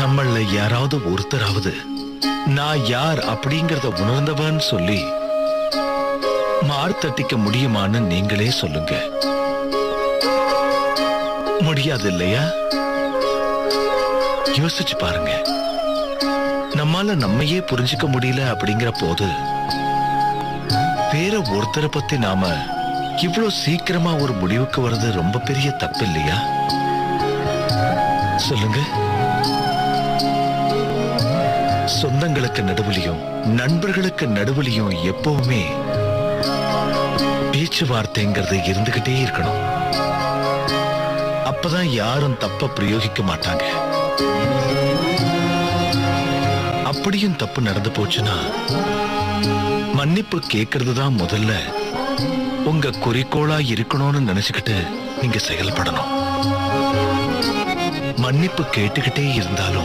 நம்மள யாராவது ஒருத்தராவது நான் யார் அப்படிங்கறத உணர்ந்தவன் சொல்லி மார்த்தட்டிக்க முடியுமான்னு நீங்களே சொல்லுங்க. முடியாது இல்லையா? யோசிச்சு பாருங்க. நம்மால நம்மையே புரிஞ்சுக்க முடியல அப்படிங்கிற போது வேற ஒருத்தரை பத்தி நாம இவ்வளவு சீக்கிரமா ஒரு முடிவுக்கு வர்றது ரொம்ப பெரிய தப்பு இல்லையா? சொல்லுங்க. சொந்தங்களுக்கு நடுவுலையும் நண்பர்களுக்கு நடுவுலையும் எப்பவுமே பேச்சுவார்த்தைங்கிறது இருந்துகிட்டே இருக்கணும். அப்பதான் யாரும் தப்ப பிரயோகிக்க மாட்டாங்க. அப்படியும் தப்பு நடந்து போச்சுன்னா மன்னிப்பு கேட்கறது தான் முதல்ல உங்க குறிக்கோளா இருக்கணும்னு நினைச்சுக்கிட்டு நீங்க செயல்படணும். மன்னிப்பு கேட்டுக்கிட்டே இருந்தாலும்